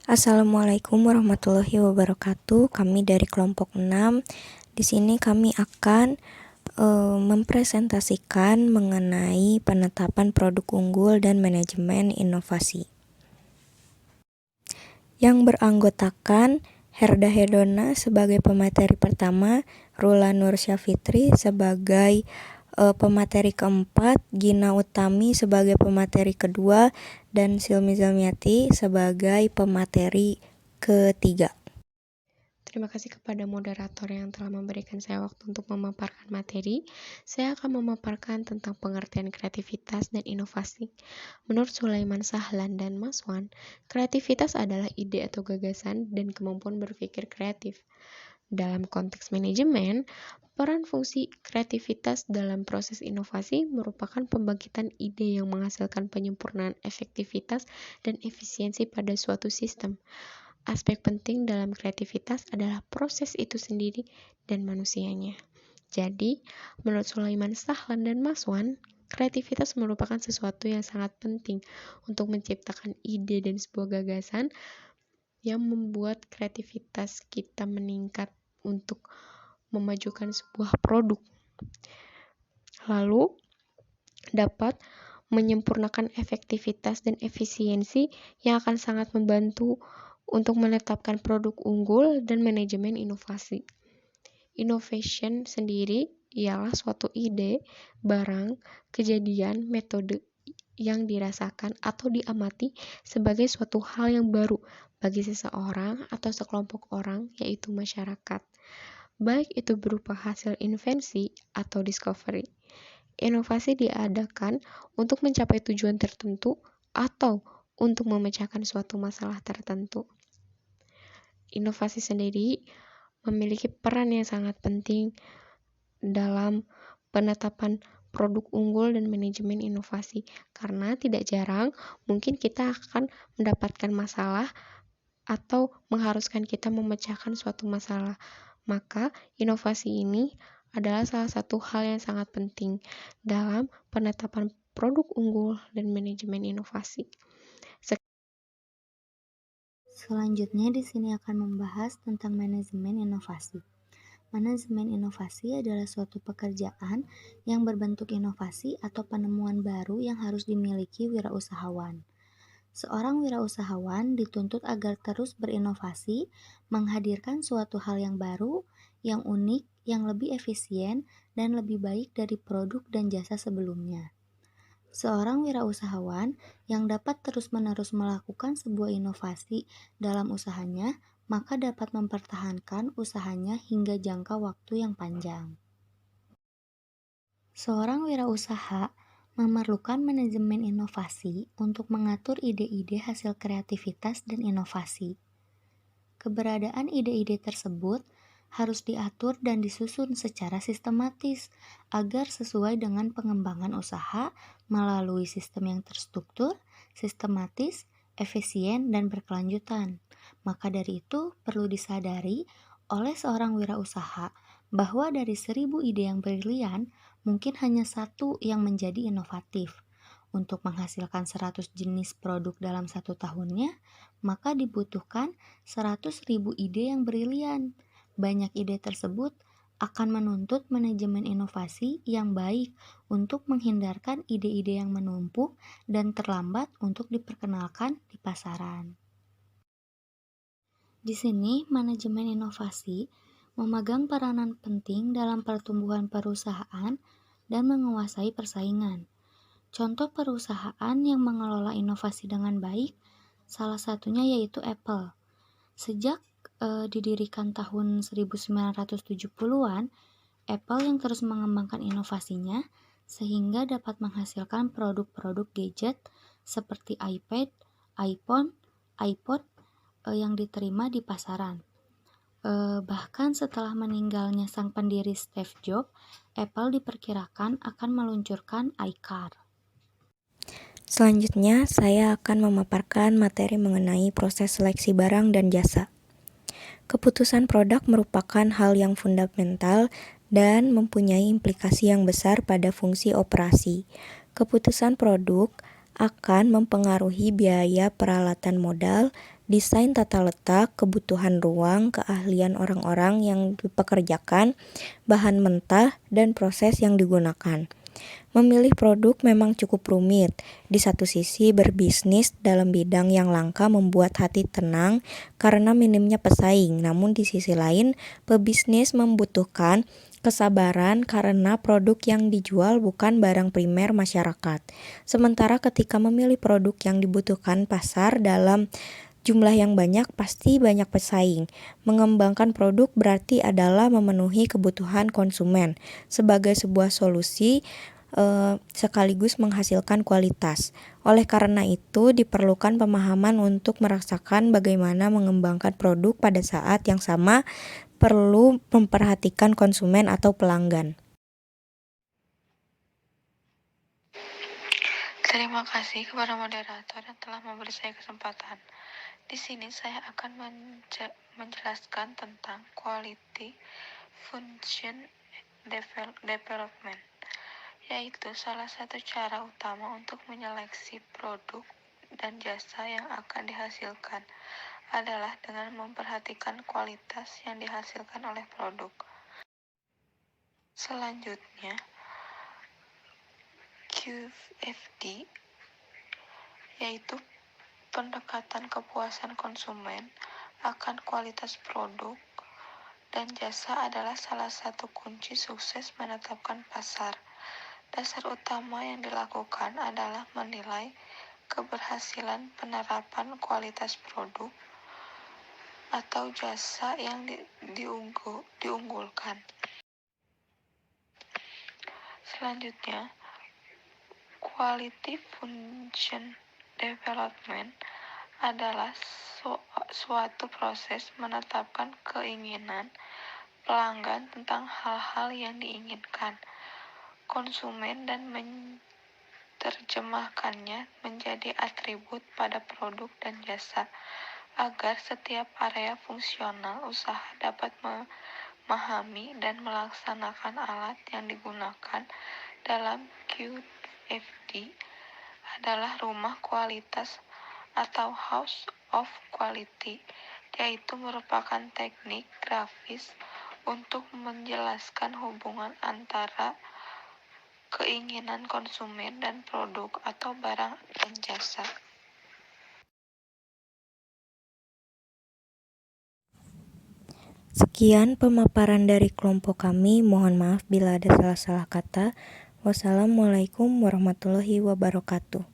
Assalamualaikum warahmatullahi wabarakatuh. Kami dari kelompok 6. Di sini kami akan mempresentasikan mengenai penetapan produk unggul dan manajemen inovasi. Yang beranggotakan Herda Hedona sebagai pemateri pertama, Rula Nur Syafitri sebagai pemateri keempat, Gina Utami sebagai pemateri kedua, dan Silmi Zalmiati sebagai pemateri ketiga. Terima kasih kepada moderator yang telah memberikan saya waktu untuk memaparkan materi. Saya akan memaparkan tentang pengertian kreativitas dan inovasi. Menurut Sulaiman Sahlan dan Maswan, kreativitas adalah ide atau gagasan dan kemampuan berpikir kreatif. Dalam konteks manajemen, peran fungsi kreativitas dalam proses inovasi merupakan pembangkitan ide yang menghasilkan penyempurnaan efektivitas dan efisiensi pada suatu sistem. Aspek penting dalam kreativitas adalah proses itu sendiri dan manusianya. Jadi, menurut Sulaiman Sahlan dan Maswan, kreativitas merupakan sesuatu yang sangat penting untuk menciptakan ide dan sebuah gagasan yang membuat kreativitas kita meningkat untuk memajukan sebuah produk. Lalu, dapat menyempurnakan efektivitas dan efisiensi yang akan sangat membantu untuk menetapkan produk unggul dan manajemen inovasi. Innovation sendiri ialah suatu ide, barang, kejadian, metode yang dirasakan atau diamati sebagai suatu hal yang baru bagi seseorang atau sekelompok orang, yaitu masyarakat. Baik itu berupa hasil invensi atau discovery. Inovasi diadakan untuk mencapai tujuan tertentu atau untuk memecahkan suatu masalah tertentu. Inovasi sendiri memiliki peran yang sangat penting dalam penetapan produk unggul dan manajemen inovasi, karena tidak jarang mungkin kita akan mendapatkan masalah atau mengharuskan kita memecahkan suatu masalah. Maka inovasi ini adalah salah satu hal yang sangat penting dalam penetapan produk unggul dan manajemen inovasi. Selanjutnya di sini akan membahas tentang manajemen inovasi. Manajemen inovasi adalah suatu pekerjaan yang berbentuk inovasi atau penemuan baru yang harus dimiliki wirausahawan. Seorang wirausahawan dituntut agar terus berinovasi, menghadirkan suatu hal yang baru, yang unik, yang lebih efisien, dan lebih baik dari produk dan jasa sebelumnya. Seorang wirausahawan yang dapat terus-menerus melakukan sebuah inovasi dalam usahanya, maka dapat mempertahankan usahanya hingga jangka waktu yang panjang. Seorang wirausaha memerlukan manajemen inovasi untuk mengatur ide-ide hasil kreativitas dan inovasi. Keberadaan ide-ide tersebut harus diatur dan disusun secara sistematis agar sesuai dengan pengembangan usaha melalui sistem yang terstruktur, sistematis, efisien, dan berkelanjutan. Maka dari itu perlu disadari oleh seorang wirausaha bahwa dari 1000 ide yang brilian, mungkin hanya satu yang menjadi inovatif. Untuk menghasilkan 100 jenis produk dalam 1 tahunnya, maka dibutuhkan 100.000 ide yang brilian. Banyak ide tersebut akan menuntut manajemen inovasi yang baik untuk menghindarkan ide-ide yang menumpuk dan terlambat untuk diperkenalkan di pasaran. Di sini, manajemen inovasi memegang peranan penting dalam pertumbuhan perusahaan dan menguasai persaingan. Contoh perusahaan yang mengelola inovasi dengan baik, salah satunya yaitu Apple. Sejak didirikan tahun 1970-an, Apple yang terus mengembangkan inovasinya sehingga dapat menghasilkan produk-produk gadget seperti iPad, iPhone, iPod yang diterima di pasaran. Bahkan setelah meninggalnya sang pendiri Steve Jobs, Apple diperkirakan akan meluncurkan iCar. Selanjutnya, saya akan memaparkan materi mengenai proses seleksi barang dan jasa. Keputusan produk merupakan hal yang fundamental dan mempunyai implikasi yang besar pada fungsi operasi. Keputusan produk akan mempengaruhi biaya peralatan modal, desain tata letak, kebutuhan ruang, keahlian orang-orang yang dipekerjakan, bahan mentah, dan proses yang digunakan. Memilih produk memang cukup rumit. Di satu sisi, berbisnis dalam bidang yang langka membuat hati tenang karena minimnya pesaing. Namun di sisi lain, pebisnis membutuhkan kesabaran karena produk yang dijual bukan barang primer masyarakat. Sementara ketika memilih produk yang dibutuhkan pasar dalam jumlah yang banyak, pasti banyak pesaing. Mengembangkan produk berarti adalah memenuhi kebutuhan konsumen sebagai sebuah solusi sekaligus menghasilkan kualitas. Oleh karena itu, diperlukan pemahaman untuk merasakan bagaimana mengembangkan produk pada saat yang sama perlu memperhatikan konsumen atau pelanggan. Terima kasih kepada moderator yang telah memberi saya kesempatan. Di sini saya akan menjelaskan tentang quality function development, yaitu salah satu cara utama untuk menyeleksi produk dan jasa yang akan dihasilkan adalah dengan memperhatikan kualitas yang dihasilkan oleh produk. Selanjutnya, QFD, yaitu pendekatan kepuasan konsumen akan kualitas produk dan jasa adalah salah satu kunci sukses menetapkan pasar. Dasar utama yang dilakukan adalah menilai keberhasilan penerapan kualitas produk atau jasa yang diunggulkan. Selanjutnya, quality function development adalah suatu proses menetapkan keinginan pelanggan tentang hal-hal yang diinginkan konsumen dan menerjemahkannya menjadi atribut pada produk dan jasa agar setiap area fungsional usaha dapat memahami dan melaksanakan alat yang digunakan dalam QFD adalah rumah kualitas atau House of Quality, yaitu merupakan teknik grafis untuk menjelaskan hubungan antara keinginan konsumen dan produk atau barang dan jasa. Sekian pemaparan dari kelompok kami. Mohon maaf bila ada salah-salah kata. Wassalamualaikum warahmatullahi wabarakatuh.